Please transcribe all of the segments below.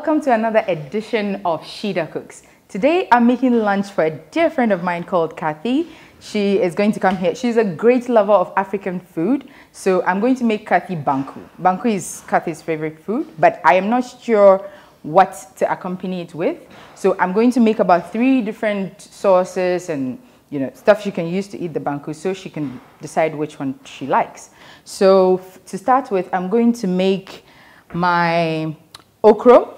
welcome to another edition of Sheeda Cooks. Today I'm making lunch for a dear friend of mine called Kathy. She is going to come here. She's a great lover of African food, so I'm going to make Kathy Banku. Banku is Kathy's favorite food, but I am not sure what to accompany it with. So I'm going to make about 3 different sauces and stuff she can use to eat the Banku, so she can decide which one she likes. So to start with, I'm going to make my okra.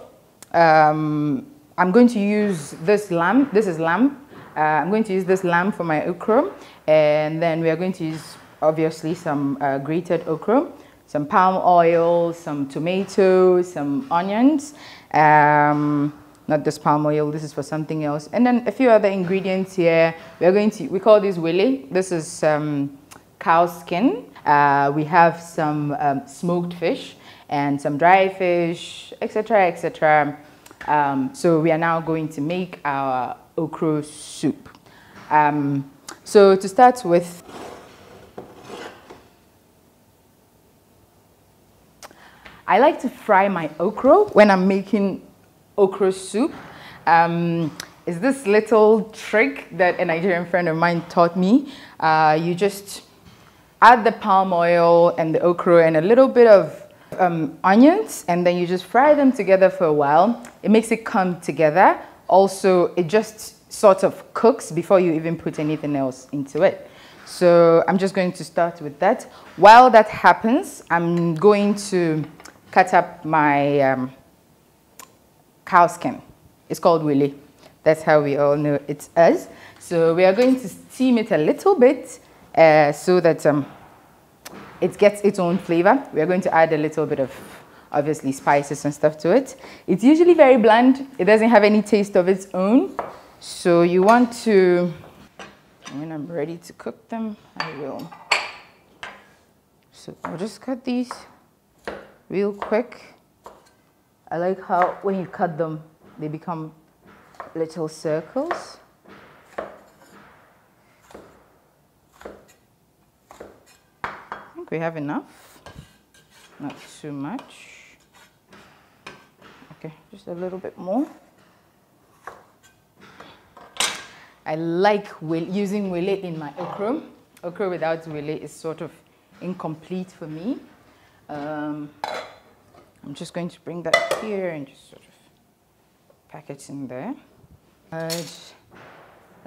I'm going to use this lamb. This is lamb. I'm going to use this lamb for my okra, and then we are going to use obviously some grated okra, some palm oil, some tomatoes, some onions. Not this palm oil, this is for something else, and then a few other ingredients here. We call this wele. This is cow skin. We have some smoked fish and some dry fish, etc., etc. So we are now going to make our okra soup. So to start with, I like to fry my okra when I'm making okra soup. Is this little trick that a Nigerian friend of mine taught me. You just add the palm oil and the okra and a little bit of onions, and then you just fry them together for a while. It makes it come together. Also, it just sort of cooks before you even put anything else into it. So I'm just going to start with that. While that happens, I'm going to cut up my cow skin. It's called wele. That's how we all know it's us. So we are going to steam it a little bit so that it gets its own flavor. We are going to add a little bit of, obviously, spices and stuff to it. It's usually very bland. It doesn't have any taste of its own. So you want to, when I'm ready to cook them, I will. So I'll just cut these real quick. I like how when you cut them, they become little circles. I think we have enough, not too much. Okay, just a little bit more. I like using wele in my okra. Okra without wele is sort of incomplete for me. I'm just going to bring that here and just sort of pack it in there. Add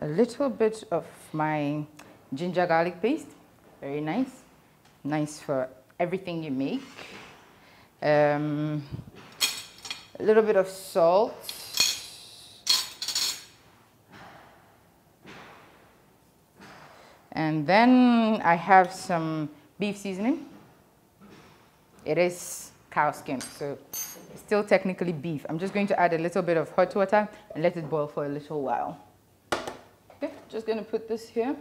a little bit of my ginger garlic paste. Very nice. Nice for everything you make. A little bit of salt. And then I have some beef seasoning. It is cow skin, so it's still technically beef. I'm just going to add a little bit of hot water and let it boil for a little while. Okay, just going to put this here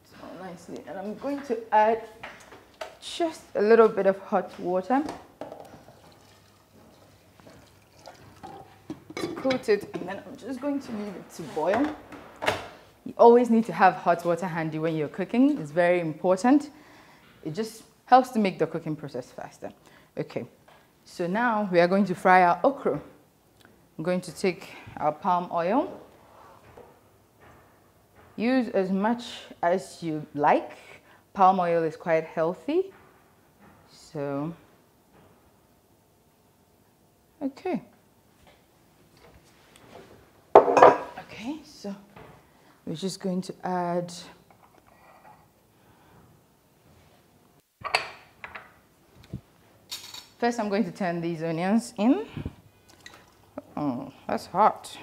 so nicely, and I'm going to add just a little bit of hot water to coat it, and then I'm just going to leave it to boil. You always need to have hot water handy when you're cooking. It's very important. It just helps to make the cooking process faster. Okay, so now we are going to fry our okra. I'm going to take our palm oil. Use as much as you like. Palm oil is quite healthy. So, okay. Okay, so we're just going to add first. I'm going to turn these onions in. Oh, that's hot.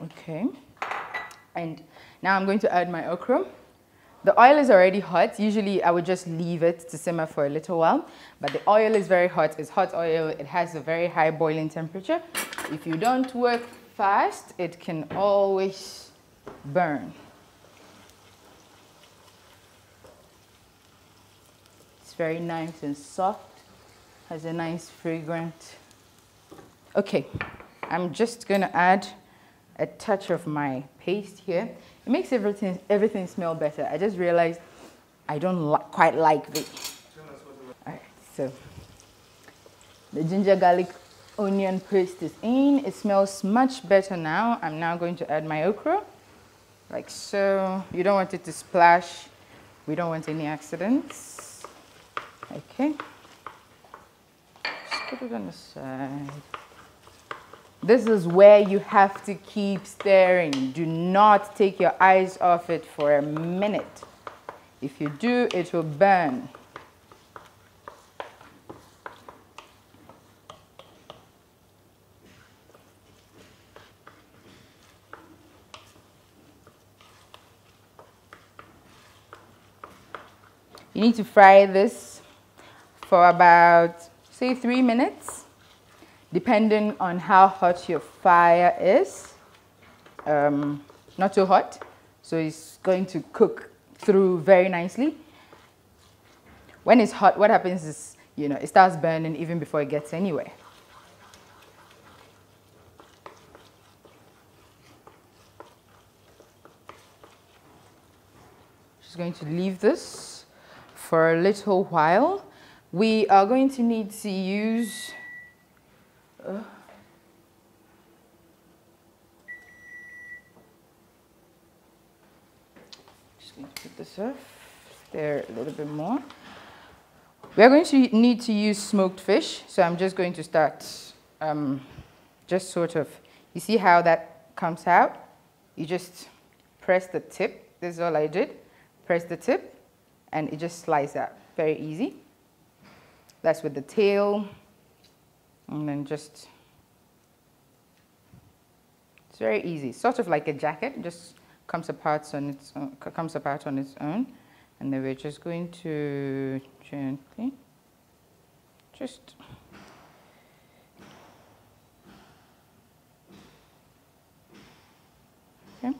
Okay, and now I'm going to add my okra. The oil is already hot. Usually I would just leave it to simmer for a little while, but the oil is very hot. It's hot oil. It has a very high boiling temperature. If you don't work fast, it can always burn. It's very nice and soft. Has a nice fragrance. Okay, I'm just gonna add a touch of my paste here. It makes everything smell better. I just realized I don't quite like the. All right, so The ginger garlic onion paste is in. It smells much better now. I'm now going to add my okra, like so. You don't want it to splash. We don't want any accidents. Okay. Just put it on the side. This is where you have to keep stirring. Do not take your eyes off it for a minute. If you do, it will burn. You need to fry this for about, say, 3 minutes, depending on how hot your fire is. Not too hot, so it's going to cook through very nicely. When it's hot, what happens is, you know, it starts burning even before it gets anywhere. Just going to leave this for a little while. We are going to need to use just going to put this off there a little bit more. We are going to need to use smoked fish, so I'm just going to start just sort of, you see how that comes out? You just press the tip. This is all I did. Press the tip and it just slides out. Very easy. That's with the tail, and then just, it's very easy. Sort of like a jacket, just comes apart on its own. And then we're just going to gently just okay.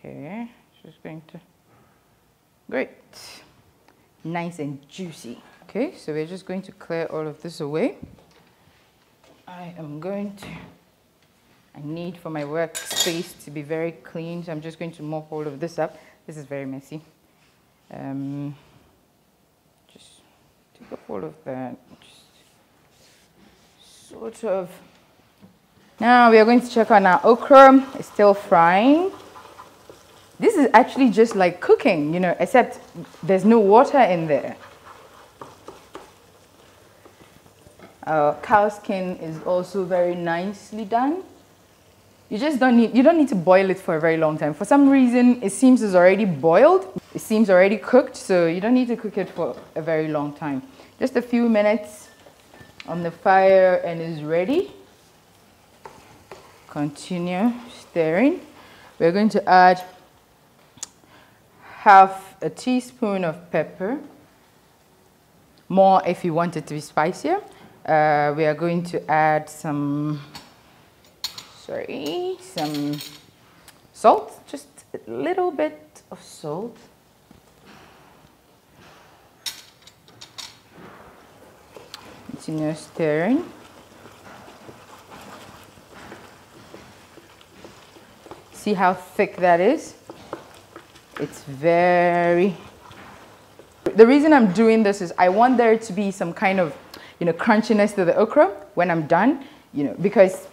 Okay, just going to, great, nice and juicy. Okay, so we're just going to clear all of this away. I need for my workspace to be very clean, so I'm just going to mop all of this up. This is very messy. Just take off all of that. Just sort of. Now we are going to check on our okra. It's still frying. This is actually just like cooking, you know, except there's no water in there. Our cow skin is also very nicely done. You don't need to boil it for a very long time. For some reason, it seems it's already boiled. It seems already cooked, so you don't need to cook it for a very long time. Just a few minutes on the fire and it's ready. Continue stirring. We're going to add half a teaspoon of pepper. More if you want it to be spicier. We are going to add some salt, just a little bit of salt. Continue stirring. See how thick that is? It's very... The reason I'm doing this is I want there to be some kind of, you know, crunchiness to the okra when I'm done, you know, because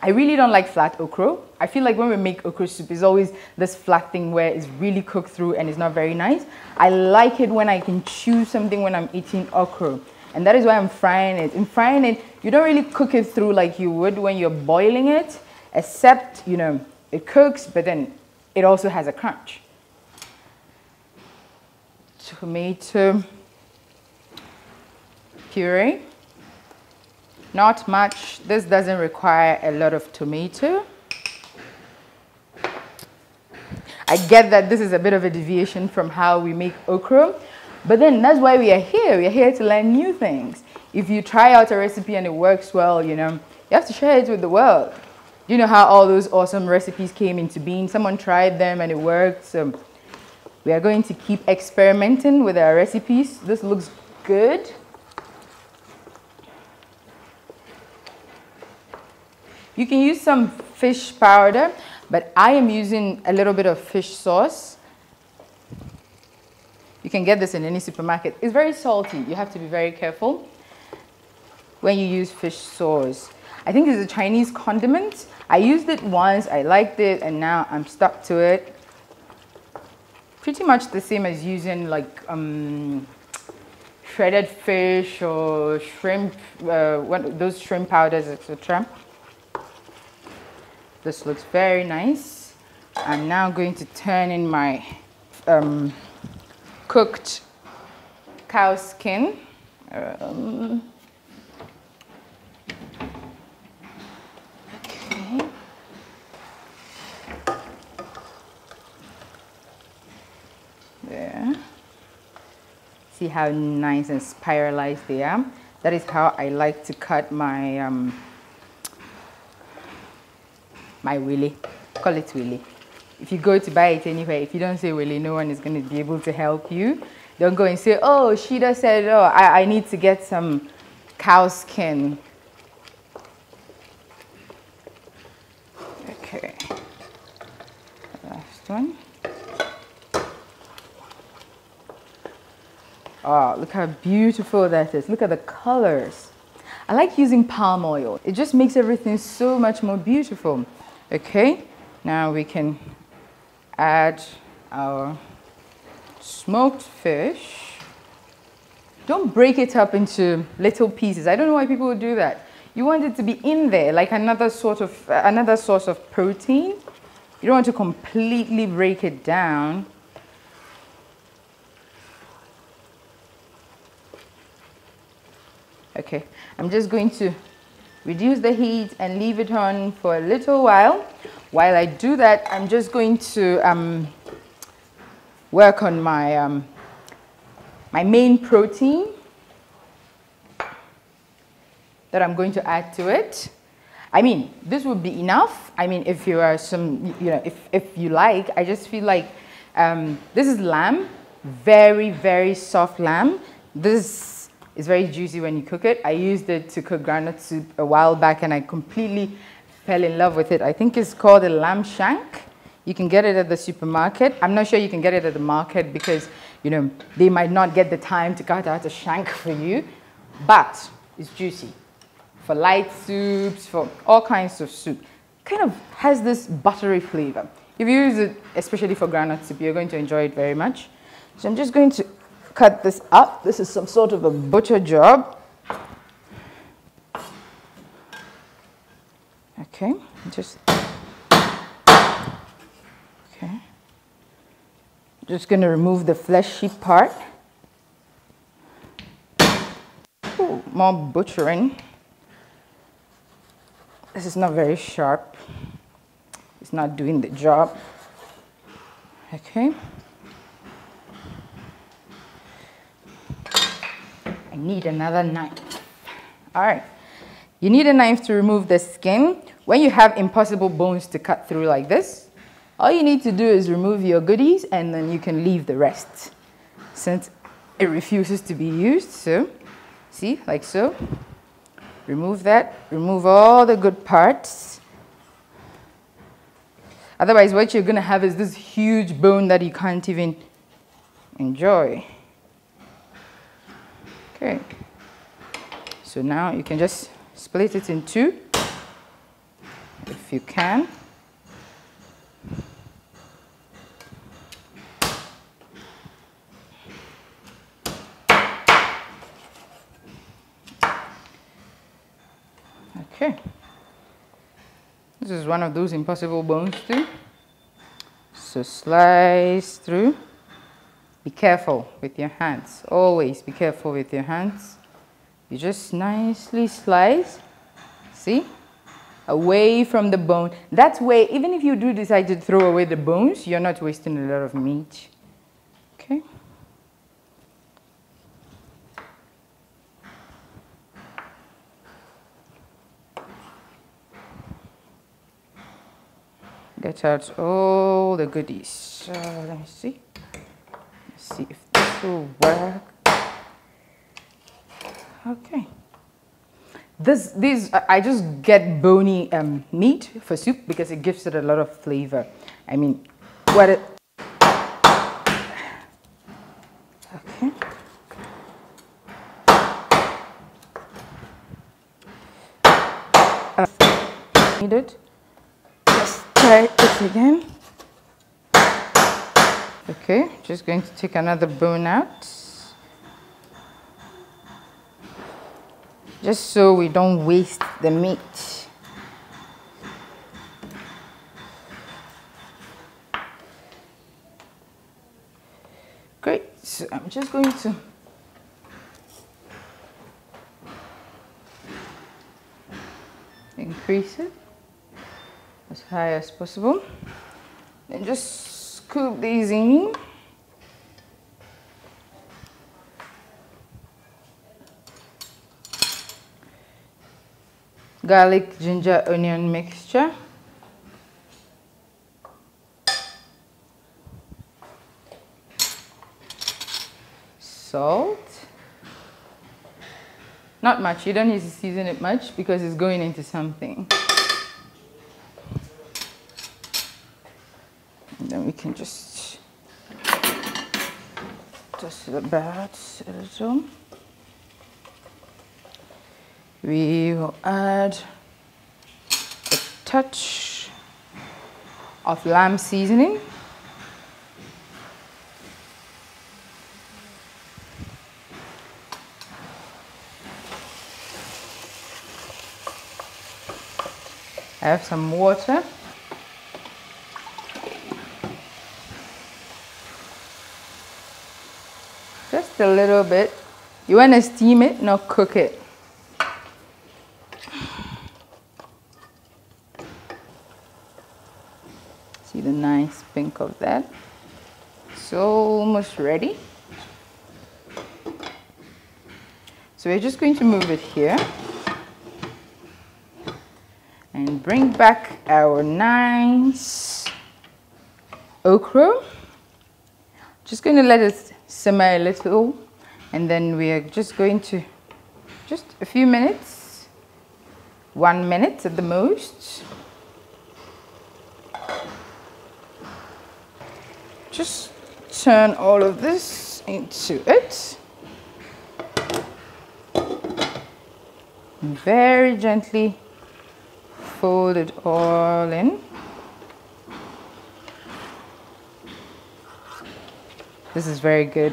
I really don't like flat okra. I feel like when we make okra soup, it's always this flat thing where it's really cooked through and it's not very nice. I like it when I can chew something when I'm eating okra. And that is why I'm frying it. In frying it, you don't really cook it through like you would when you're boiling it, except, you know, it cooks, but then it also has a crunch. Tomato puree. Not much. This doesn't require a lot of tomato. I get that this is a bit of a deviation from how we make okra, but then that's why we are here. We are here to learn new things. If you try out a recipe and it works well, you know, you have to share it with the world. You know how all those awesome recipes came into being. Someone tried them and it worked. So we are going to keep experimenting with our recipes. This looks good. You can use some fish powder, but I am using a little bit of fish sauce. You can get this in any supermarket. It's very salty. You have to be very careful when you use fish sauce. I think it's a Chinese condiment. I used it once, I liked it, and now I'm stuck to it. Pretty much the same as using like shredded fish or shrimp, those shrimp powders, etc. This looks very nice. I'm now going to turn in my cooked cow skin. Okay. There. See how nice and spiralized they are? That is how I like to cut my my willy. Call it willy. If you go to buy it anywhere, if you don't say willy, no one is going to be able to help you. Don't go and say, oh, Sheeda said, oh, I need to get some cow skin. Okay. Last one. Oh, look how beautiful that is. Look at the colors. I like using palm oil. It just makes everything so much more beautiful. Okay, now we can add our smoked fish. Don't break it up into little pieces. I don't know why people would do that. You want it to be in there, like another source of protein. You don't want to completely break it down. Okay, I'm just going to reduce the heat and leave it on for a little while. While I do that, I'm just going to work on my my main protein that I'm going to add to it. I mean, this would be enough. I mean, if you are if you like, I just feel like this is lamb, very, very soft lamb. This is very juicy when you cook it. I used it to cook groundnut soup a while back and I completely fell in love with it. I think it's called a lamb shank. You can get it at the supermarket. I'm not sure you can get it at the market because, you know, they might not get the time to cut out a shank for you, but it's juicy. For light soups, for all kinds of soup. Kind of has this buttery flavor. If you use it, especially for groundnut soup, you're going to enjoy it very much. So I'm just going to cut this up. This is some sort of a butcher job. Okay, just going to remove the fleshy part. Ooh, more butchering. This is not very sharp. It's not doing the job. Okay. I need another knife. All right. You need a knife to remove the skin. When you have impossible bones to cut through like this, all you need to do is remove your goodies and then you can leave the rest. Since it refuses to be used, so, see, like so. Remove that, remove all the good parts. Otherwise, what you're gonna have is this huge bone that you can't even enjoy. Okay, so now you can just split it in two, if you can. Okay, this is one of those impossible bones too. So slice through. Be careful with your hands. Always be careful with your hands. You just nicely slice. See? Away from the bone. That way, even if you do decide to throw away the bones, you're not wasting a lot of meat. Okay? Get out all the goodies. Let me see. Let's see if this will work. Okay. These I just get bony meat for soup because it gives it a lot of flavor. I mean, Okay. Needed. Just try it again. Okay, just going to take another bone out. Just so we don't waste the meat. Great, so I'm just going to increase it as high as possible. Then just scoop these in. Garlic, ginger, onion mixture. Salt. Not much, you don't need to season it much because it's going into something. And then we can just toss it about a little. We will add a touch of lamb seasoning. I have some water. Just a little bit. You want to steam it, not cook it. See the nice pink of that? It's almost ready. So we're just going to move it here and bring back our nice okra. Just going to let it simmer a little, and then we are just going to, just a few minutes, 1 minute at the most. Just turn all of this into it. And very gently fold it all in. This is very good.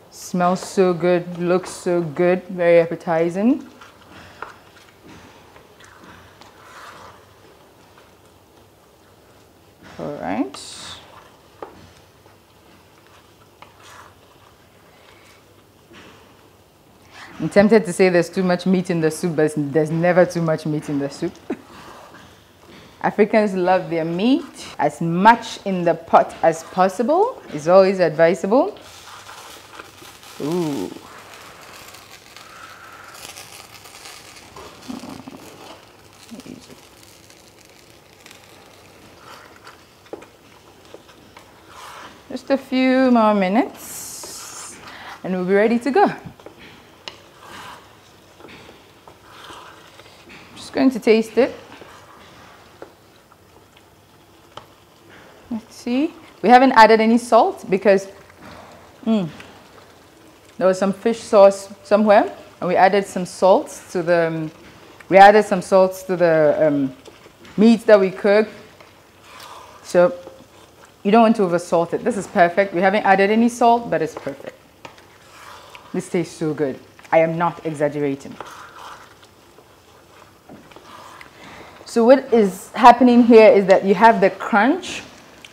Smells so good, looks so good, very appetizing. All right. I'm tempted to say there's too much meat in the soup, but there's never too much meat in the soup. Africans love their meat. As much in the pot as possible is always advisable. Ooh. Just a few more minutes and we'll be ready to go. Just going to taste it. Let's see. We haven't added any salt because there was some fish sauce somewhere, and we added some salt to the meat that we cooked. So you don't want to over salt it. This is perfect. We haven't added any salt, but it's perfect. This tastes so good. I am not exaggerating. So what is happening here is that you have the crunch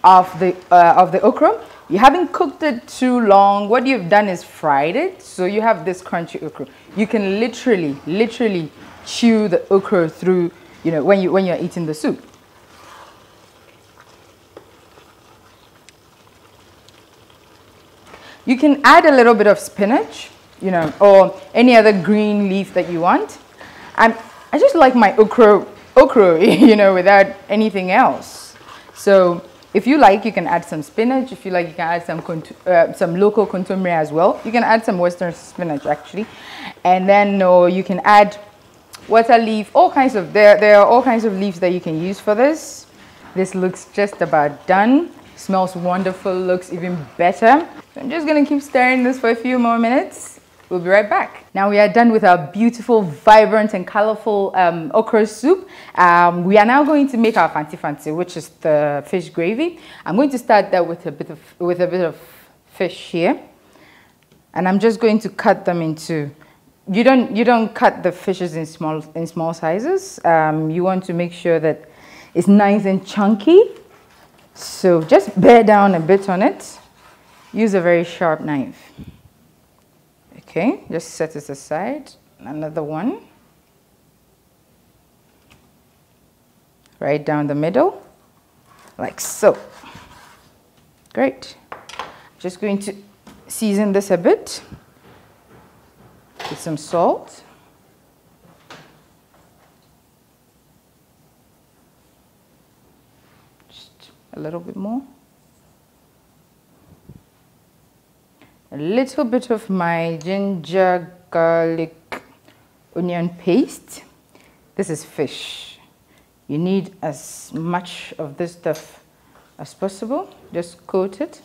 of the okra. You haven't cooked it too long. What you've done is fried it, so you have this crunchy okra. You can literally chew the okra through, when you're eating the soup. You can add a little bit of spinach, or any other green leaf that you want. I just like my okra, without anything else. So if you like, you can add some spinach. If you like, you can add some local contomere as well. You can add some western spinach actually, and then you can add water leaf. There are all kinds of leaves that you can use for this. This looks just about done. Smells wonderful, looks even better. So I'm just gonna keep stirring this for a few more minutes. We'll be right back. Now we are done with our beautiful, vibrant and colorful okra soup. We are now going to make our Fante-Fante, which is the fish gravy. I'm going to start that with a bit of fish here. And I'm just going to cut them into, you don't cut the fishes in small sizes. You want to make sure that it's nice and chunky. So just bear down a bit on it. Use a very sharp knife. Okay, just set it aside. Another one. Right down the middle, like so. Great. Just going to season this a bit with some salt. Just a little bit more. A little bit of my ginger, garlic, onion paste. This is fish. You need as much of this stuff as possible. Just coat it.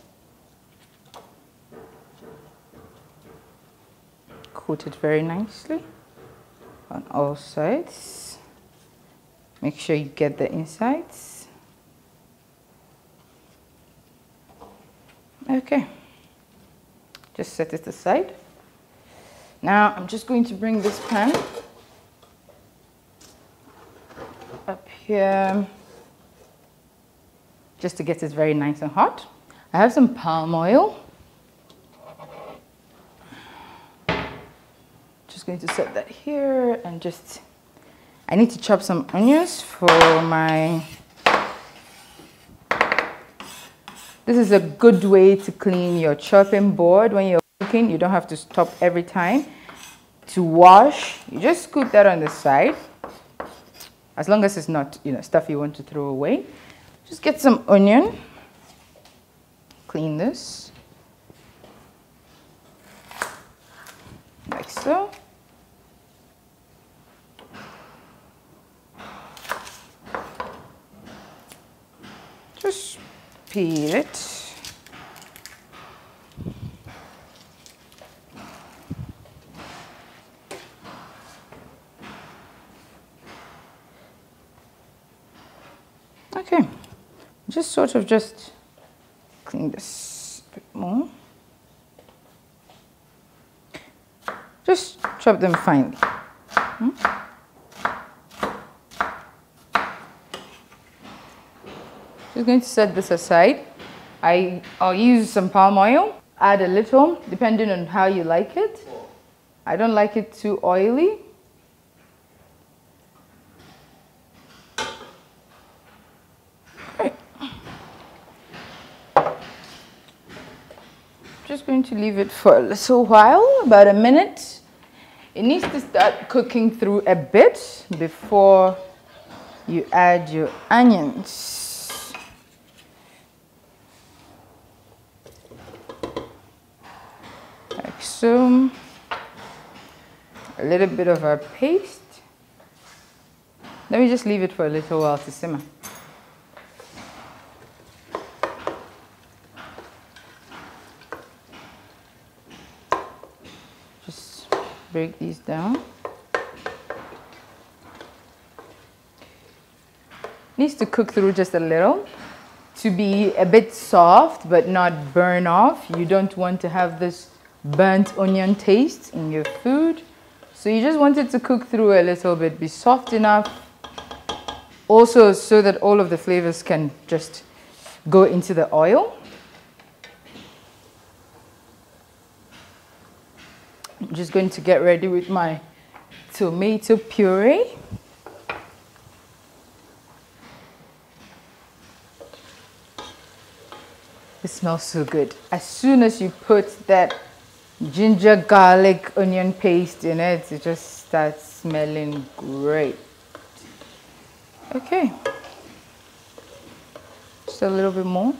Coat it very nicely on all sides. Make sure you get the insides. Okay. Just set it aside. Now I'm just going to bring this pan up here just to get it very nice and hot. I have some palm oil. Just going to set that here and just, I need to chop some onions for my, this is a good way to clean your chopping board when you're cooking. You don't have to stop every time to wash. You just scoop that on the side. As long as it's not, stuff you want to throw away. Just get some onion. Clean this. Like so. Just peel it. Okay, just sort of just clean this a bit more. Just chop them finely. Just going to set this aside. I'll use some palm oil. Add a little, depending on how you like it. I don't like it too oily. Right. Just going to leave it for a little while, about a minute. It needs to start cooking through a bit before you add your onions. Like so. A little bit of our paste. Let me just leave it for a little while to simmer. Just break these down. Needs to cook through just a little to be a bit soft but not burn off. You don't want to have this burnt onion taste in your food. So you just want it to cook through a little bit, be soft enough. Also so that all of the flavors can just go into the oil. I'm just going to get ready with my tomato puree. It smells so good. As soon as you put that ginger, garlic, onion paste in it, it just starts smelling great. Okay. Just a little bit more.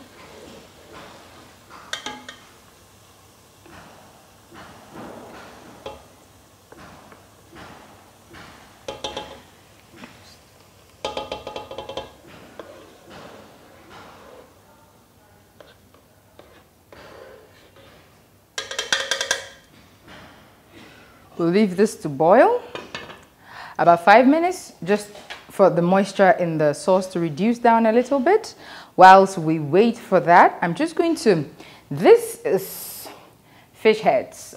We'll leave this to boil about 5 minutes, just for the moisture in the sauce to reduce down a little bit. Whilst we wait for that, I'm just going to, this is fish heads.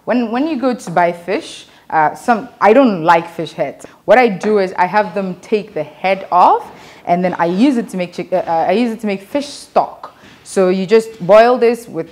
When you go to buy fish, I don't like fish heads. What I do is I have them take the head off, and then I use it to make fish stock. So you just boil this with,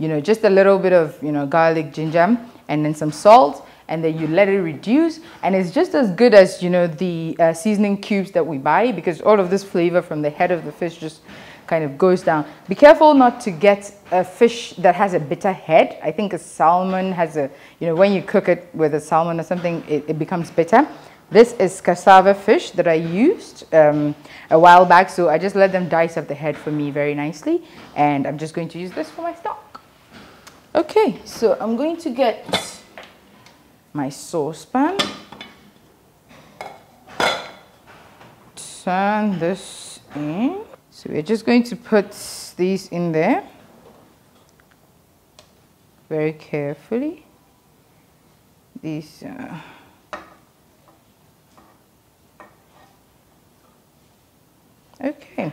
just a little bit of, garlic, ginger, and then some salt, and then you let it reduce, and it's just as good as, the seasoning cubes that we buy, because all of this flavor from the head of the fish just kind of goes down. Be careful not to get a fish that has a bitter head. I think a salmon has a, when you cook it with a salmon or something, it becomes bitter. This is cassava fish that I used a while back, so I just let them dice up the head for me very nicely, and I'm just going to use this for my stock. Okay, so I'm going to get my saucepan, turn this in. So we're just going to put these in there very carefully. These okay.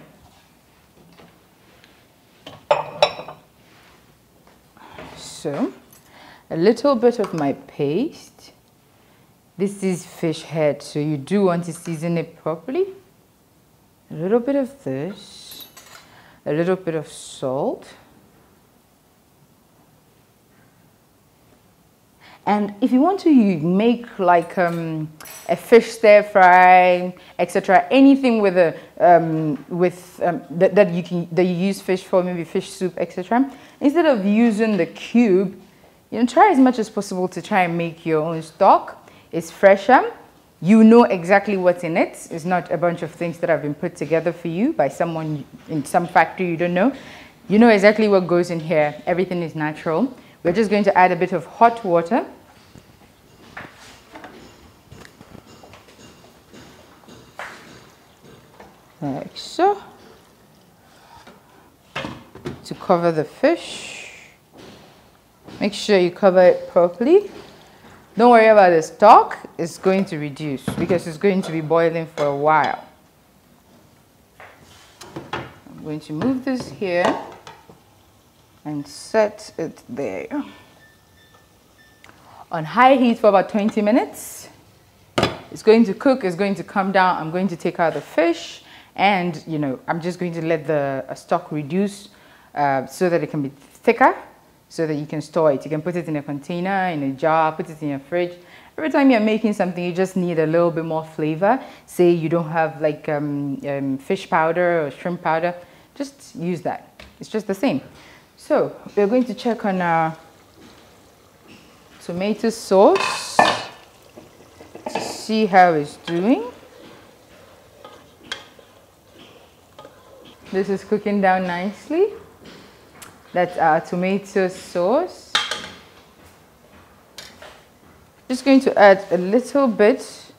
So a little bit of my paste. This is fish head, so you do want to season it properly. A little bit of this, a little bit of salt. And if you want to make like a fish stir fry, etc., anything with a that you use fish for, maybe fish soup, etc., instead of using the cube, try as much as possible to try and make your own stock. It's fresher. You know exactly what's in it. It's not a bunch of things that have been put together for you by someone in some factory you don't know. You know exactly what goes in here. Everything is natural. We're just going to add a bit of hot water. Like so. To cover the fish. Make sure you cover it properly. Don't worry about the stock. It's going to reduce because it's going to be boiling for a while. I'm going to move this here and set it there. On high heat for about 20 minutes. It's going to cook, it's going to come down. I'm going to take out the fish, and I'm just going to let the stock reduce so that it can be thicker, so that you can store it. You can put it in a container, in a jar, put it in your fridge. Every time you're making something, you just need a little bit more flavor. Say you don't have like fish powder or shrimp powder, just use that. It's just the same. So we're going to check on our tomato sauce to see how it's doing. This is cooking down nicely. That's our tomato sauce. Just going to add a little bit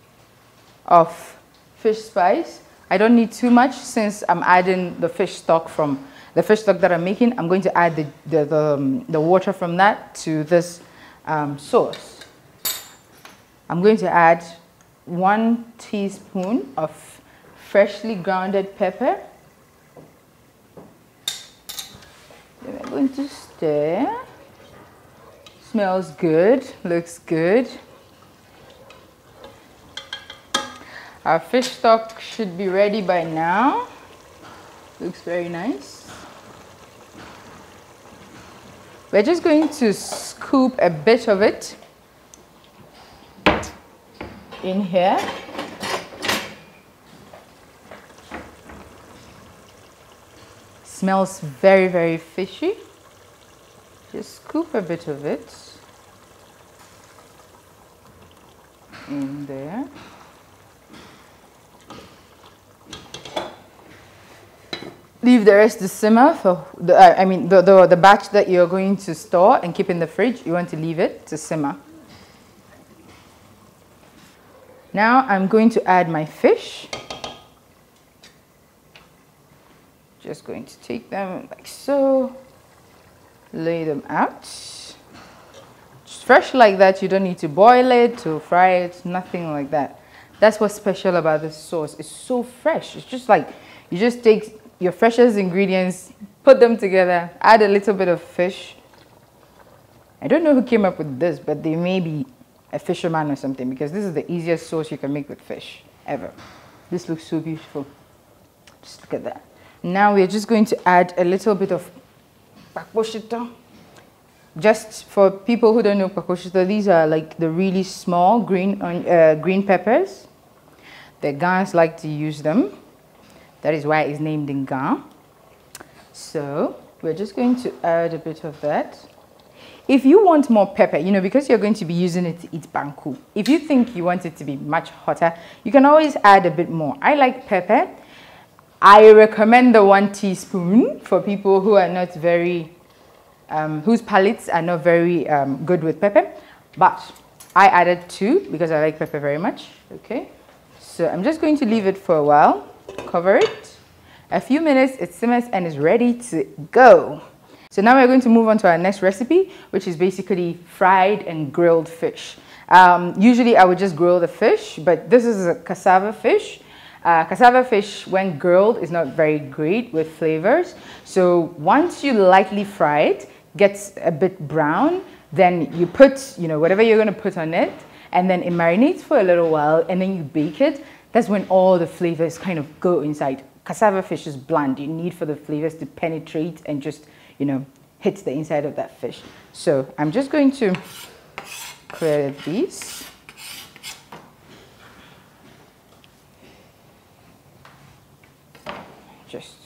of fish spice. I don't need too much since I'm adding the fish stock from the fish stock that I'm making. I'm going to add the water from that to this sauce. I'm going to add 1 teaspoon of freshly grounded pepper. Then we're going to stir. Smells good, looks good. Our fish stock should be ready by now. Looks very nice. We're just going to scoop a bit of it in here. Smells very, very fishy. Just scoop a bit of it in there. Leave the rest to simmer for the batch that you're going to store and keep in the fridge. You want to leave it to simmer. Now I'm going to add my fish. Just going to take them like so, lay them out. Just fresh like that. You don't need to boil it to fry it, nothing like that. That's what's special about this sauce. It's so fresh. It's just like you just take your freshest ingredients, put them together, add a little bit of fish. I don't know who came up with this, but they may be a fisherman or something, because this is the easiest sauce you can make with fish ever. This looks so beautiful. Just look at that. Now we're just going to add a little bit of pakoshito. Just for people who don't know pakoshito, these are like the really small green peppers. The Ghans like to use them. That is why it's named in Ghana. So we're just going to add a bit of that. If you want more pepper, you know, because you're going to be using it to eat banku, if you think you want it to be much hotter, you can always add a bit more. I like pepper. I recommend the 1 teaspoon for people who are not very, whose palates are not very good with pepper. But I added 2 because I like pepper very much. Okay, so I'm just going to leave it for a while, cover it. A few minutes, it simmers and is ready to go. So now we're going to move on to our next recipe, which is basically fried and grilled fish. Usually I would just grill the fish, but this is a cassava fish. Cassava fish, when grilled, is not very great with flavors. So once you lightly fry it, gets a bit brown, then you put, you know, whatever you're going to put on it, and then it marinates for a little while, and then you bake it. That's when all the flavors kind of go inside. Cassava fish is bland. You need for the flavors to penetrate and just, you know, hit the inside of that fish. So I'm just going to clear these. Just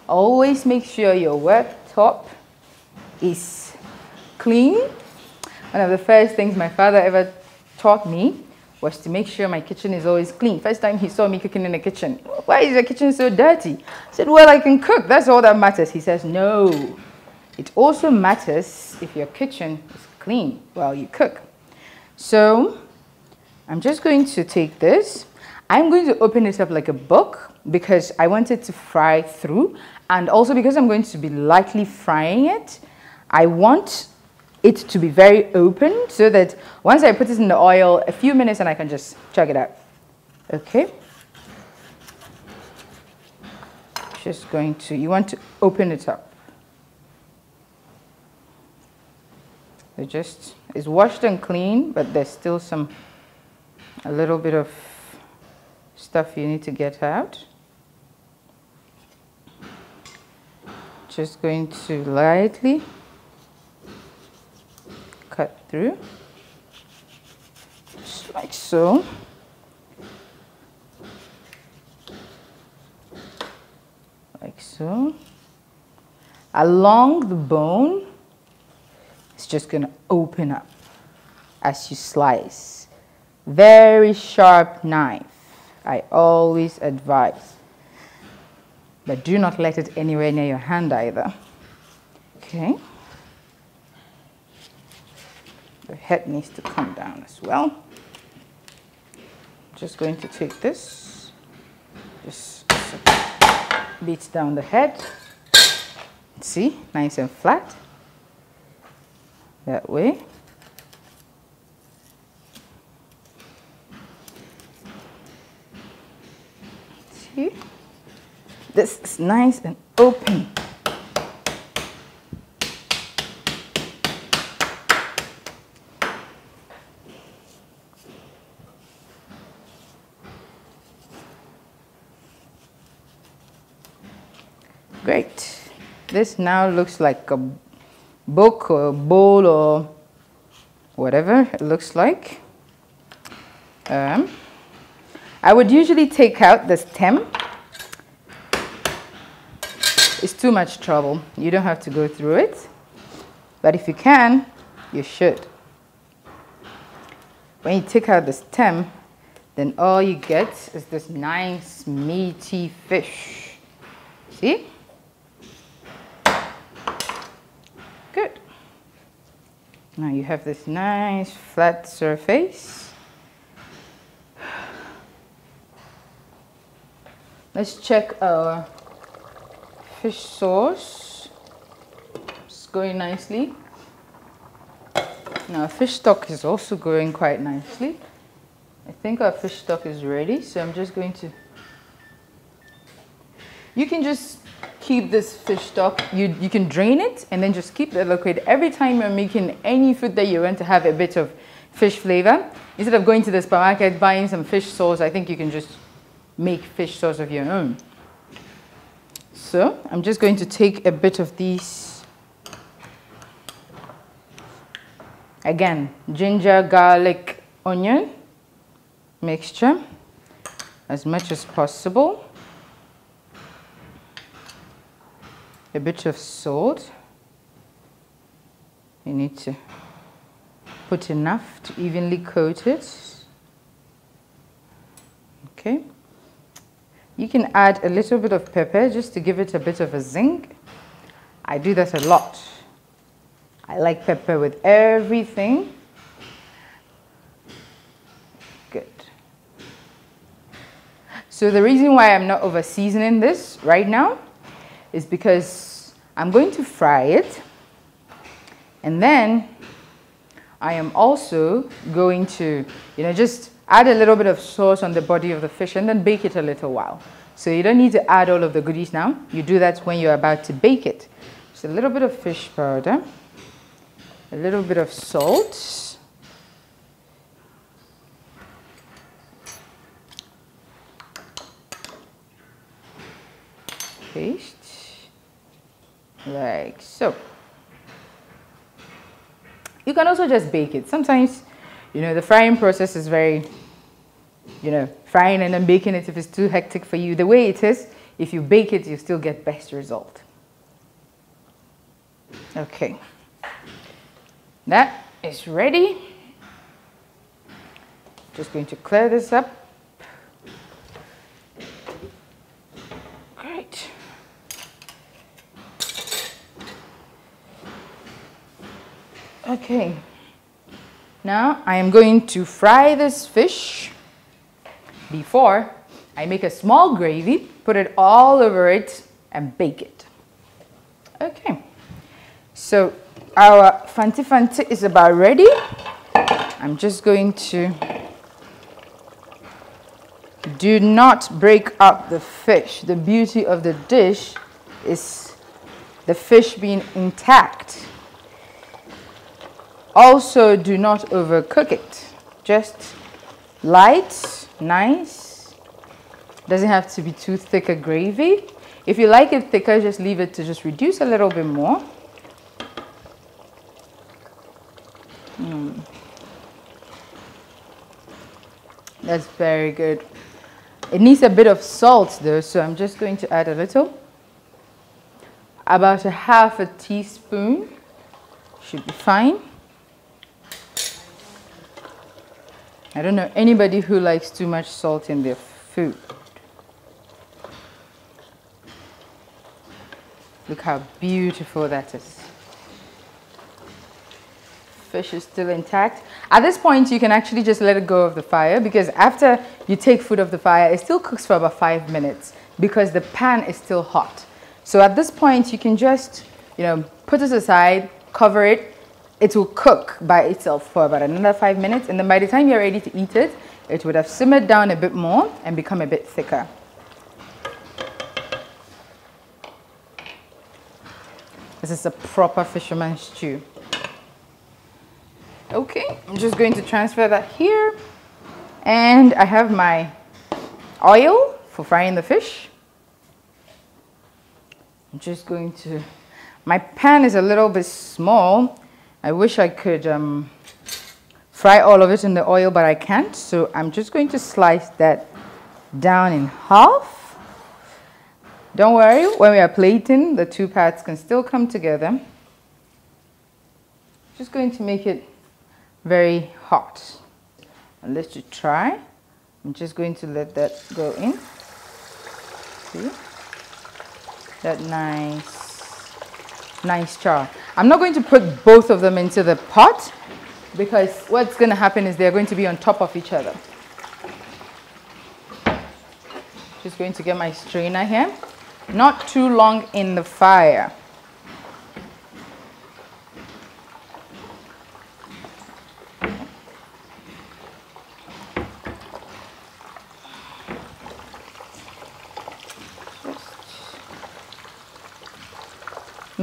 always make sure your worktop is clean. One of the first things my father ever taught me was to make sure my kitchen is always clean. First time he saw me cooking in the kitchen, "Why is the kitchen so dirty?" I said, "Well, I can cook. That's all that matters." He says, "No, it also matters if your kitchen is clean while you cook." So I'm just going to take this. I'm going to open it up like a book because I want it to fry through, and also because I'm going to be lightly frying it, I want it to be very open so that once I put it in the oil, a few minutes and I can just check it out. Okay. Just going to, you want to open it up. It just is washed and clean, but there's still a little bit of stuff you need to get out. Just going to lightly cut through, just like so. Like so. Along the bone, it's just going to open up as you slice. Very sharp knife, I always advise. But do not let it anywhere near your hand either. Okay. The head needs to come down as well. Just going to take this, just beat down the head. See, nice and flat. That way. See, this is nice and open. Great. This now looks like a book or a bowl or whatever it looks like. I would usually take out the stem. It's too much trouble. You don't have to go through it. But if you can, you should. When you take out the stem, then all you get is this nice meaty fish. See? Good. Now you have this nice flat surface. Let's check our fish sauce. It's going nicely. Now, fish stock is also going quite nicely. I think our fish stock is ready, so I'm just going to... You can just keep this fish stock, you can drain it and then just keep the liquid. Every time you're making any food that you want to have a bit of fish flavor, instead of going to the supermarket buying some fish sauce, I think you can just make fish sauce of your own. So I'm just going to take a bit of these, again, ginger, garlic, onion mixture as much as possible. A bit of salt. You need to put enough to evenly coat it. Okay. You can add a little bit of pepper just to give it a bit of a zing. I do that a lot. I like pepper with everything. Good. So the reason why I'm not over seasoning this right now is because I'm going to fry it, and then I am also going to, just add a little bit of sauce on the body of the fish and then bake it a little while. So you don't need to add all of the goodies now. You do that when you're about to bake it. Just a little bit of fish powder, a little bit of salt, paste. Like so. You can also just bake it. Sometimes, the frying process is very, frying and then baking it, if it's too hectic for you. The way it is, if you bake it, you still get best result. Okay. That is ready. Just going to clear this up. Great. Okay, now I am going to fry this fish before I make a small gravy, put it all over it and bake it. Okay, so our Fante-Fante is about ready. I'm just going to... Do not break up the fish. The beauty of the dish is the fish being intact. Also, do not overcook it. Just light, nice. Doesn't have to be too thick a gravy. If you like it thicker, just leave it to just reduce a little bit more. That's very good. It needs a bit of salt though, so I'm just going to add a little. About a half a teaspoon should be fine. I don't know anybody who likes too much salt in their food. Look how beautiful that is. Fish is still intact. At this point, you can actually just let it go of the fire, because after you take food off the fire, it still cooks for about 5 minutes because the pan is still hot. So at this point, you can just, put it aside, cover it. It will cook by itself for about another 5 minutes, and then by the time you're ready to eat it, it would have simmered down a bit more and become a bit thicker. This is a proper fisherman's stew. Okay, I'm just going to transfer that here, and I have my oil for frying the fish. I'm just going to, my pan is a little bit small. I wish I could fry all of it in the oil, but I can't. So I'm just going to slice that down in half. Don't worry, when we are plating, the two parts can still come together. Just going to make it very hot. And let's just try. I'm just going to let that go in. See? That nice char. I'm not going to put both of them into the pot, because what's going to happen is they're going to be on top of each other. Just going to get my strainer here. Not too long in the fire.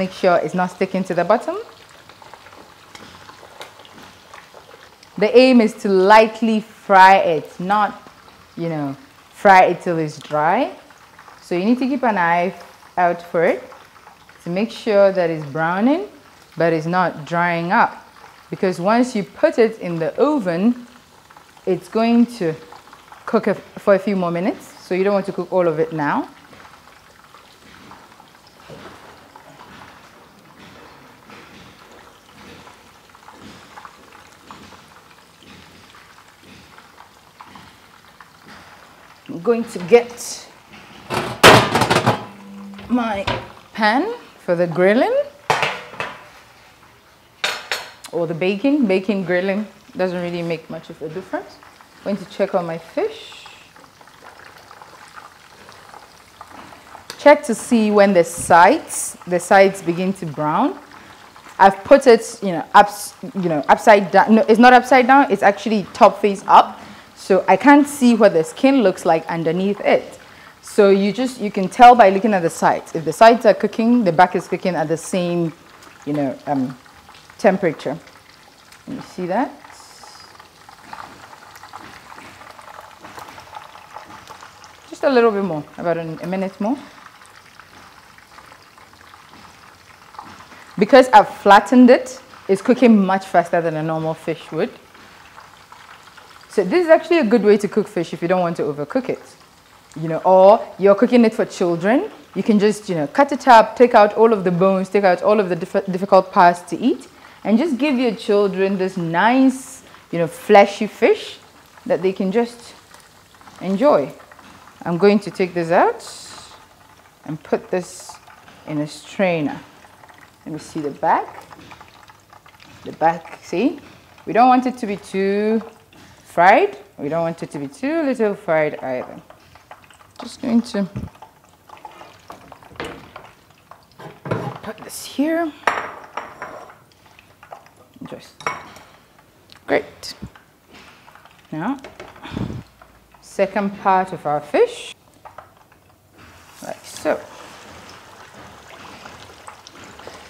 make sure it's not sticking to the bottom. The aim is to lightly fry it, not, you know, fry it till it's dry. So you need to keep an eye out for it to make sure that it's browning, but it's not drying up. Because once you put it in the oven, it's going to cook for a few more minutes. So you don't want to cook all of it now. I'm going to get my pan for the grilling or the baking. Baking, grilling doesn't really make much of a difference. I'm going to check on my fish. Check to see when the sides begin to brown. I've put it, upside down. No, it's not upside down. It's actually top face up. So I can't see what the skin looks like underneath it. So you can tell by looking at the sides. If the sides are cooking, the back is cooking at the same, temperature. Let me see that. Just a little bit more, about a minute more. Because I've flattened it, it's cooking much faster than a normal fish would. So this is actually a good way to cook fish if you don't want to overcook it. Or you're cooking it for children. You can just, cut it up, take out all of the bones, take out all of the difficult parts to eat, and just give your children this nice, fleshy fish that they can just enjoy. I'm going to take this out and put this in a strainer. Let me see the back. The back, see? We don't want it to be too fried. We don't want it to be too little fried either. Just going to put this here. Just great. Now, second part of our fish, like so,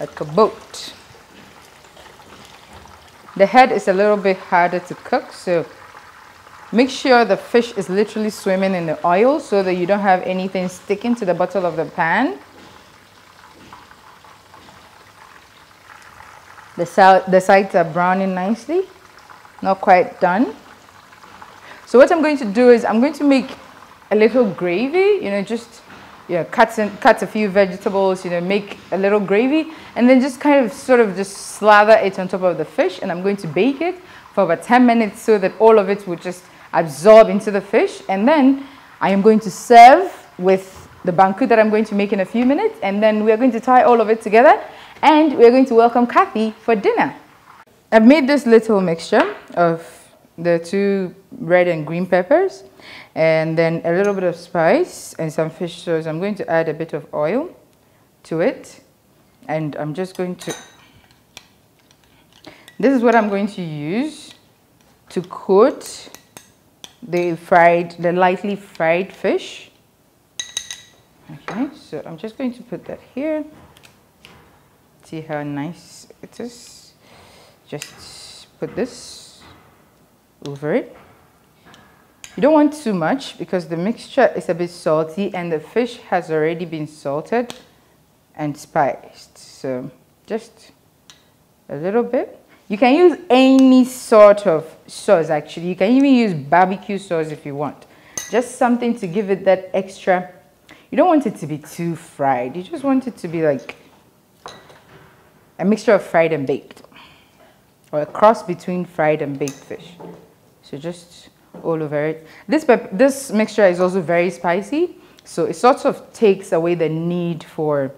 like a boat. The head is a little bit harder to cook, so make sure the fish is literally swimming in the oil so that you don't have anything sticking to the bottom of the pan. The sides are browning nicely, not quite done. So what I'm going to do is I'm going to make a little gravy, cut a few vegetables, make a little gravy, and then just just slather it on top of the fish, and I'm going to bake it for about 10 minutes so that all of it will just absorb into the fish. And then I am going to serve with the banku that I'm going to make in a few minutes, and then we are going to tie all of it together, and we're going to welcome Kathy for dinner. I've made this little mixture of the 2 red and green peppers, and then a little bit of spice and some fish sauce. I'm going to add a bit of oil to it, and I'm just going to, this is what I'm going to use to coat the lightly fried fish. Okay, so I'm just going to put that here. See how nice it is. Just put this over it. You don't want too much because the mixture is a bit salty and the fish has already been salted and spiced. So just a little bit. You can use any sort of sauce actually. You can even use barbecue sauce if you want. Just something to give it that extra. You don't want it to be too fried. You just want it to be like a mixture of fried and baked, or a cross between fried and baked fish. So just all over it. This mixture is also very spicy, so it sort of takes away the need for,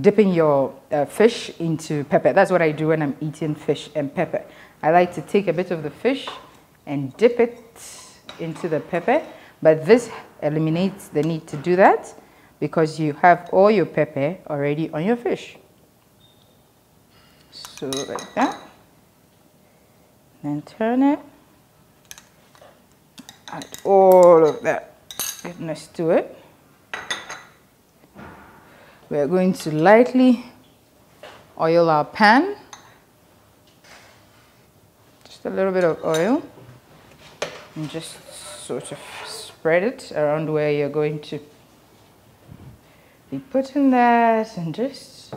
dipping your fish into pepper. That's what I do when I'm eating fish and pepper. I like to take a bit of the fish and dip it into the pepper, but this eliminates the need to do that because you have all your pepper already on your fish. So like that. Then turn it. Add all of that goodness to it. We are going to lightly oil our pan. Just a little bit of oil. And just sort of spread it around where you're going to be putting that, and just,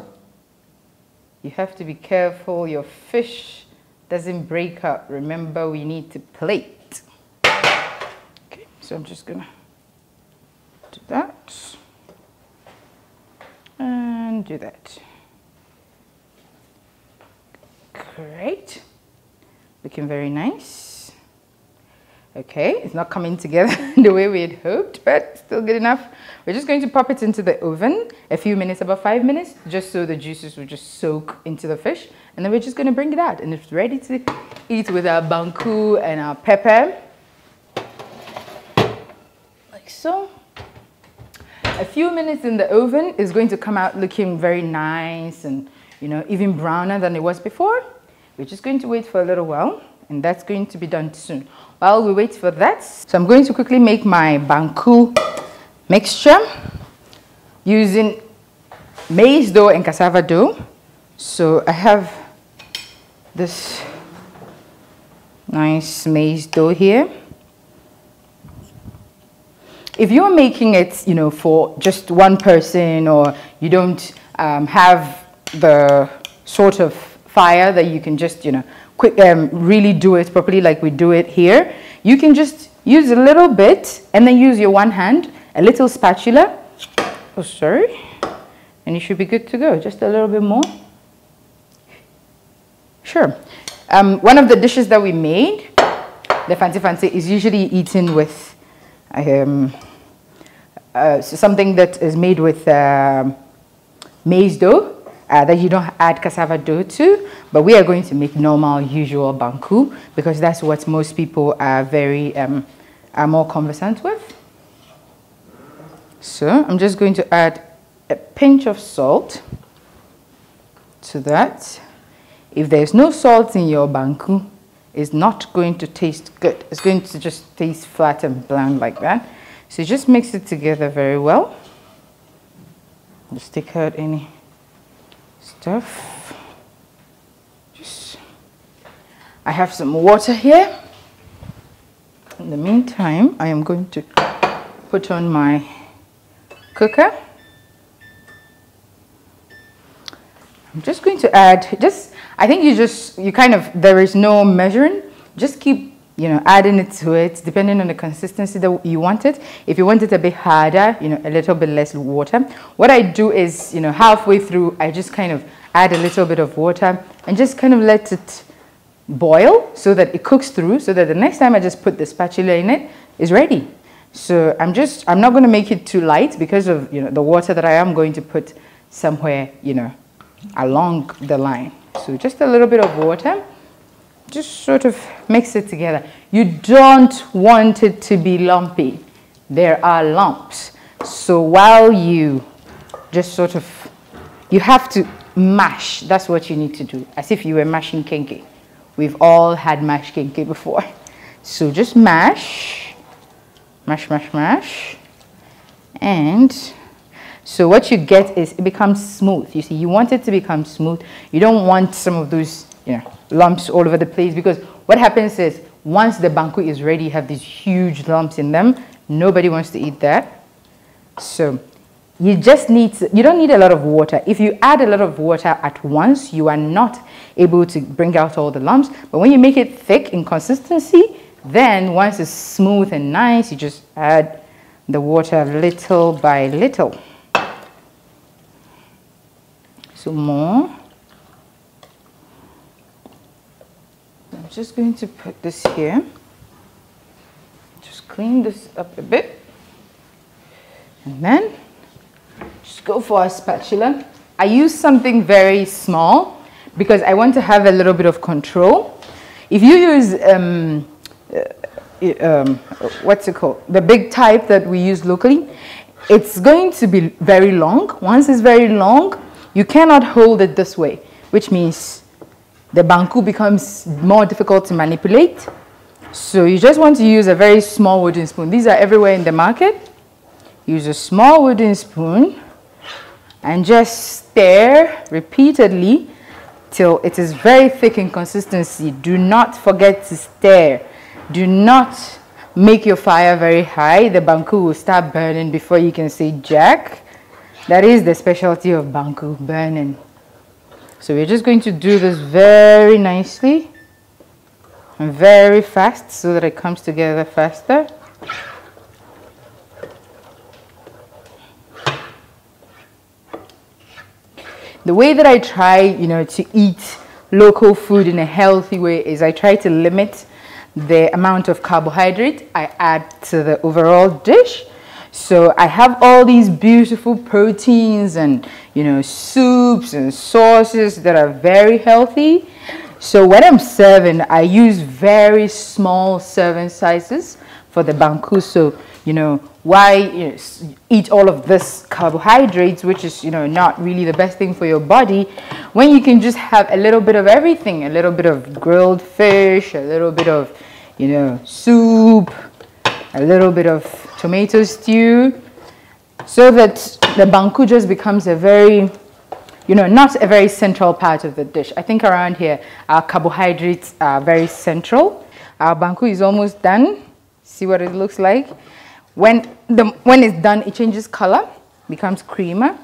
you have to be careful your fish doesn't break up. Remember, we need to plate. Okay, so I'm just gonna do that and do that. Great, looking very nice. Okay, it's not coming together the way we had hoped, but still good enough. We're just going to pop it into the oven a few minutes, about 5 minutes, just so the juices will just soak into the fish. And then we're just going to bring it out, and it's ready to eat with our banku and our pepper. Like so. A few minutes in the oven is going to come out looking very nice and, you know, even browner than it was before. We're just going to wait for a little while, and that's going to be done soon. While we wait for that, so I'm going to quickly make my banku mixture using maize dough and cassava dough. So I have this nice maize dough here. If you're making it, you know, for just one person, or you don't have the sort of fire that you can just, you know, quick really do it properly like we do it here, you can just use a little bit and then use your one hand, a little spatula, oh sorry, and you should be good to go. Just a little bit more. Sure. One of the dishes that we made, the Fante-Fante, is usually eaten with something that is made with maize dough. That you don't add cassava dough to, but we are going to make normal, usual banku, because that's what most people are are more conversant with. So I'm just going to add a pinch of salt to that. If there's no salt in your banku, it's not going to taste good. It's going to just taste flat and bland like that. So just mix it together very well. Just take out any stuff. I have some water here. In the meantime, I am going to put on my cooker. I'm just going to add, I think you kind of, there is no measuring. Just keep, you know, adding it to it, depending on the consistency that you want it. If you want it a bit harder, you know, a little bit less water. What I do is, you know, halfway through, I just kind of add a little bit of water and just kind of let it boil so that it cooks through, so that the next time I just put the spatula in it, it's ready. So I'm not going to make it too light because of, you know, the water that I am going to put somewhere, you know, along the line. So just a little bit of water, just sort of mix it together. You don't want it to be lumpy. There are lumps. So while you just sort of, you have to mash. That's what you need to do, as if you were mashing kenkey. We've all had mashed kenkey before. So just mash, mash, mash, mash. And so what you get is it becomes smooth. You see, you want it to become smooth. You don't want some of those, you know, lumps all over the place, because what happens is once the banku is ready, you have these huge lumps in them. Nobody wants to eat that. So you just need to, you don't need a lot of water. If you add a lot of water at once, you are not able to bring out all the lumps. But when you make it thick in consistency, then once it's smooth and nice, you just add the water little by little. So more. I'm just going to put this here. Just clean this up a bit. And then just go for a spatula. I use something very small because I want to have a little bit of control. If you use, what's it called? The big type that we use locally, it's going to be very long. Once it's very long, you cannot hold it this way, which means the banku becomes more difficult to manipulate. So you just want to use a very small wooden spoon. These are everywhere in the market. Use a small wooden spoon and just stir repeatedly till it is very thick in consistency. Do not forget to stir. Do not make your fire very high. The banku will start burning before you can say jack. That is the specialty of banku, burning. So we're just going to do this very nicely and very fast so that it comes together faster. The way that I try, to eat local food in a healthy way is I try to limit the amount of carbohydrate I add to the overall dish. So I have all these beautiful proteins and, soups and sauces that are very healthy. So when I'm serving, I use very small serving sizes for the banku. So, why eat all of this carbohydrates, which is, not really the best thing for your body, when you can just have a little bit of everything, a little bit of grilled fish, a little bit of, soup, a little bit of tomato stew, so that the banku just becomes a very, not a very central part of the dish. I think around here, our carbohydrates are very central. Our banku is almost done. See what it looks like? When it's done, it changes color, becomes creamer.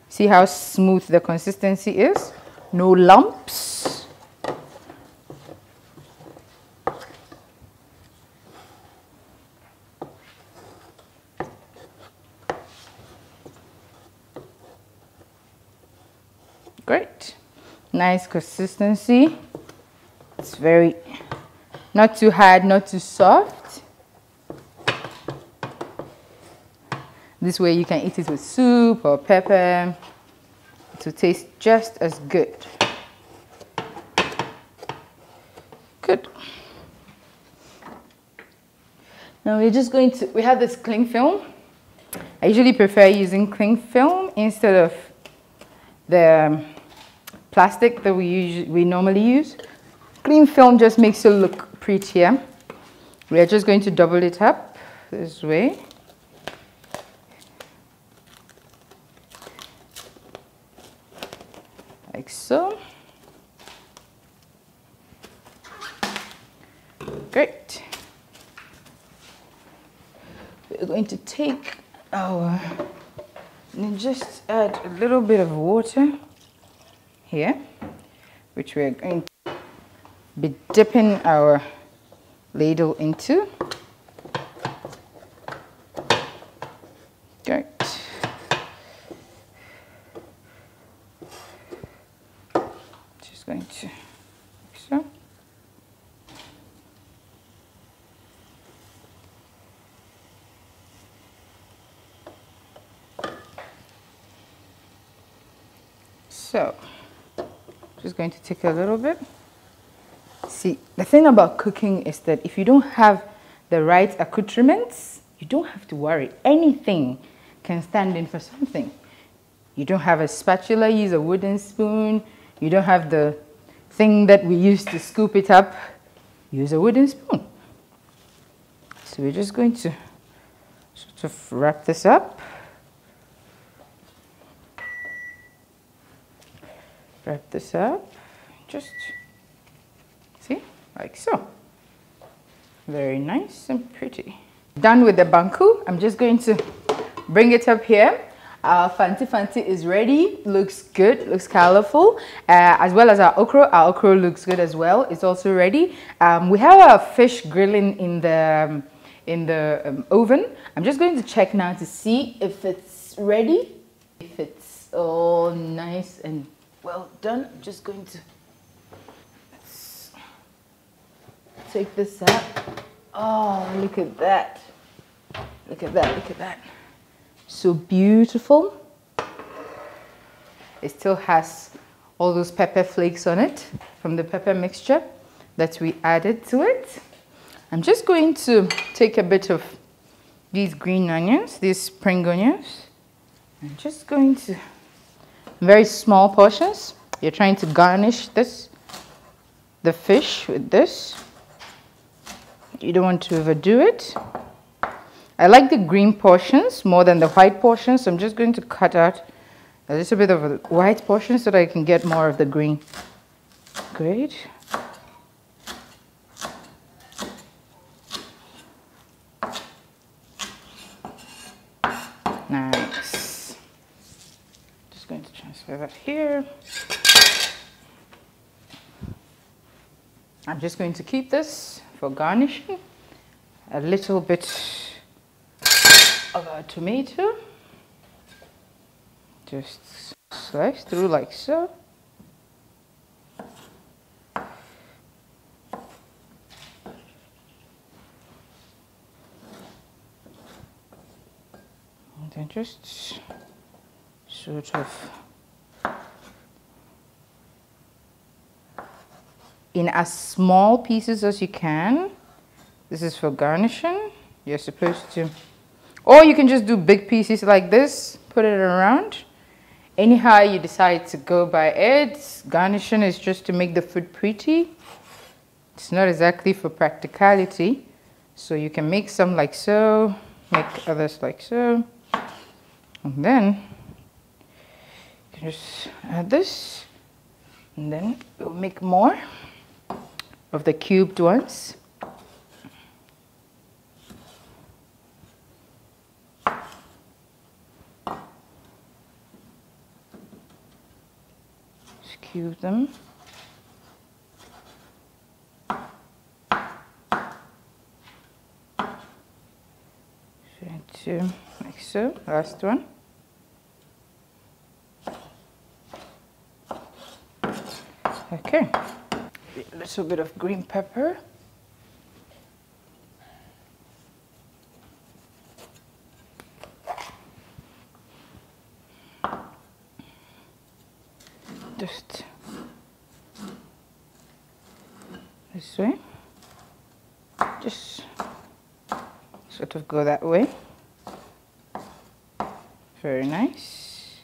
See how smooth the consistency is? No lumps. Great. Nice consistency. It's very, not too hard, not too soft. This way you can eat it with soup or pepper. It will taste just as good. Good. Now we're just going to, we have this cling film. I usually prefer using cling film instead of the plastic that we normally use. Cling film just makes it look prettier. We are just going to double it up this way. Like so. Great. We're going to take our, and just add a little bit of water here, which we're going to be dipping our ladle into. Great. Just going to, like so. So, just going to take a little bit. See, the thing about cooking is that if you don't have the right accoutrements, you don't have to worry. Anything can stand in for something. You don't have a spatula, use a wooden spoon. You don't have the thing that we use to scoop it up, use a wooden spoon. So we're just going to sort of wrap this up. Wrap this up, just see, like so. Very nice and pretty. Done with the banku. I'm just going to bring it up here. Our Fante-Fante is ready. Looks good, looks colorful, as well as our okra. Our okra looks good as well. It's also ready. We have our fish grilling in the oven. I'm just going to check now to see if it's ready. If it's all nice and well done, I'm just going to take this out. Oh, look at that. Look at that, look at that. So beautiful. It still has all those pepper flakes on it from the pepper mixture that we added to it. I'm just going to take a bit of these green onions, these spring onions. I'm just going to, very small portions. You're trying to garnish the fish with this. You don't want to overdo it. I like the green portions more than the white portions, so I'm just going to cut out a little bit of a white portion so that I can get more of the green. Great. Nice. Just going to transfer that here. I'm just going to keep this for garnishing. A little bit of our tomato. Just slice through like so. And then just sort of in as small pieces as you can. This is for garnishing. You're supposed to, or you can just do big pieces like this, put it around. Anyhow you decide to go by it. Garnishing is just to make the food pretty. It's not exactly for practicality. So you can make some like so, make others like so. And then you can just add this. And then we'll make more of the cubed ones. Just cube them. Two, like so. Last one. Okay. A little bit of green pepper. Just this way. Just sort of go that way. Very nice.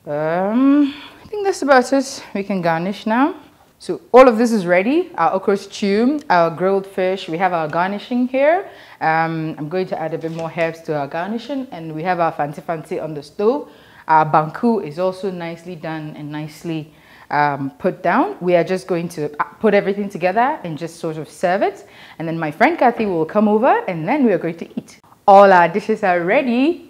I think that's about it. We can garnish now. So all of this is ready. Our okra stew, our grilled fish. We have our garnishing here. I'm going to add a bit more herbs to our garnishing, and we have our Fante-Fante on the stove. Our Banku is also nicely done and nicely put down. We are just going to put everything together and just sort of serve it. And then my friend Kathy will come over, and then we are going to eat. All our dishes are ready.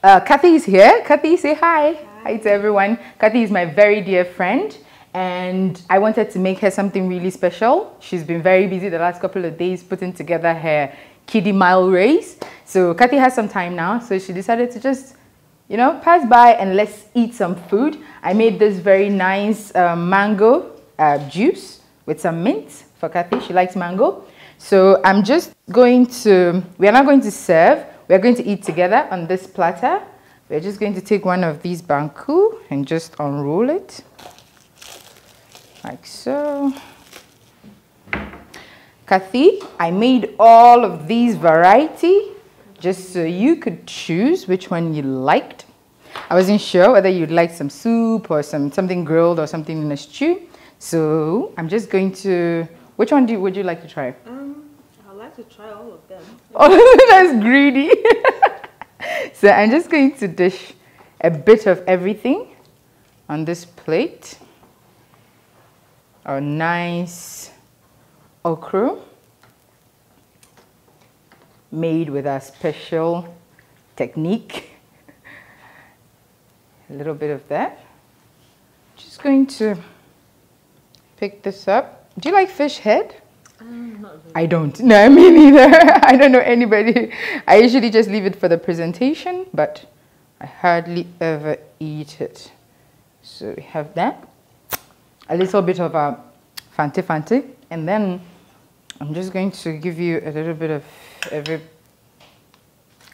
Kathy is here. Kathy, say hi. Hi to everyone. Kathy is my very dear friend, and I wanted to make her something really special. She's been very busy the last couple of days putting together her kiddie mile race. So Kathy has some time now, so she decided to just, you know, pass by and let's eat some food. I made this very nice mango juice with some mint for Kathy. She likes mango. So I'm just going to, we are not going to serve. We are going to eat together on this platter. We're just going to take one of these Banku and just unroll it. Like so. Kathy, I made all of these variety just so you could choose which one you liked. I wasn't sure whether you'd like some soup or something grilled or something in a stew. So I'm just going to, which one would you like to try? I'd like to try all of them. Oh, that's greedy. So I'm just going to dish a bit of everything on this plate. Our nice okra made with our special technique. A little bit of that. Just going to pick this up. Do you like fish head? Not really. I don't. No, me neither. I don't know anybody. I usually just leave it for the presentation, but I hardly ever eat it. So we have that. A little bit of a Fante-Fante, and then I'm just going to give you a little bit of every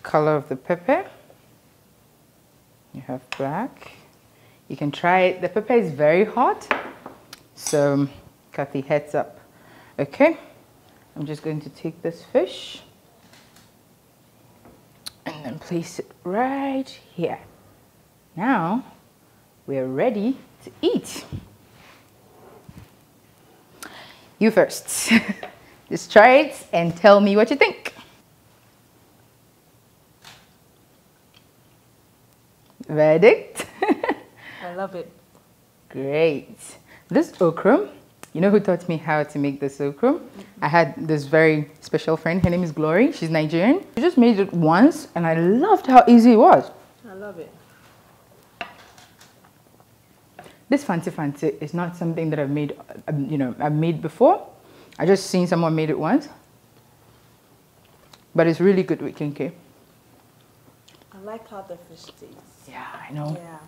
color of the pepper. You have black. You can try it. The pepper is very hot, so Kathy, heads up. Okay, I'm just going to take this fish and then place it right here. Now we're ready to eat. You first. Just try it and tell me what you think. Verdict? I love it. Great. This okra, you know who taught me how to make this okra? I had this very special friend. Her name is Glory. She's Nigerian. She just made it once and I loved how easy it was. I love it. This Fante-Fante is not something that I've made, I've made before. I just seen someone made it once. But it's really good with kinke. I like how the fish tastes. Yeah, I know. Yeah.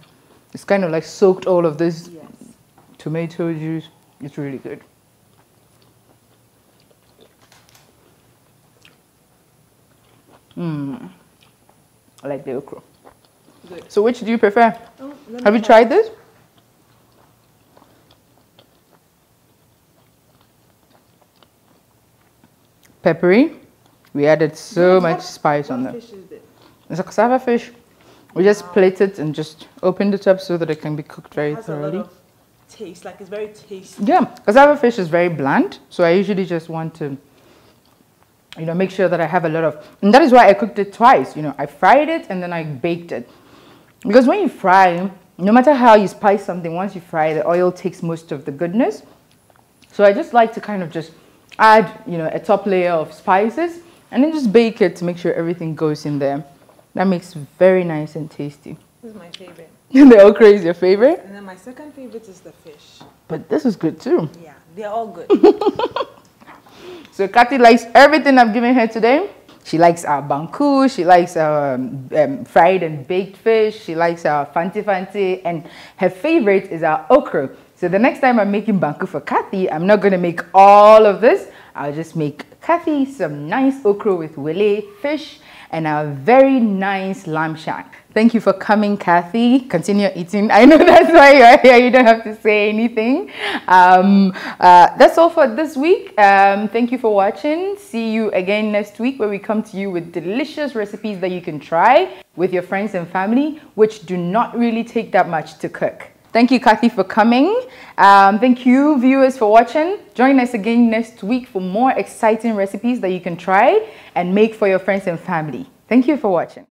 It's kind of like soaked all of this Yes. tomato juice. It's really good. I like the okra. Good. So which do you prefer? Oh, let me Have you try. tried this? Peppery. We added so much spice on What them. fish is it? It's a cassava fish. We just plate it and just opened it up so that it can be cooked very It has a lot thoroughly. of taste. Like it's very tasty. Yeah, cassava fish is very bland, so I usually just want to, make sure that I have a lot of, and that is why I cooked it twice. I fried it and then I baked it. Because when you fry, no matter how you spice something, once you fry, the oil takes most of the goodness. So I just like to kind of just add, a top layer of spices and then just bake it to make sure everything goes in there. That makes it very nice and tasty. This is my favorite. The okra is your favorite? And then my second favorite is the fish. But this is good too. Yeah, they're all good. So Kathy likes everything I've given her today. She likes our banku, she likes our fried and baked fish, she likes our Fante-Fante, and her favorite is our okra. So the next time I'm making banku for Kathy, I'm not going to make all of this. I'll just make Kathy some nice okra with wele fish and a very nice lamb shank. Thank you for coming, Kathy. Continue eating. I know that's why you're here. You don't have to say anything. That's all for this week. Thank you for watching. See you again next week where we come to you with delicious recipes that you can try with your friends and family, which do not really take that much to cook. Thank you, Kathy, for coming. Thank you, viewers, for watching. Join us again next week for more exciting recipes that you can try and make for your friends and family. Thank you for watching.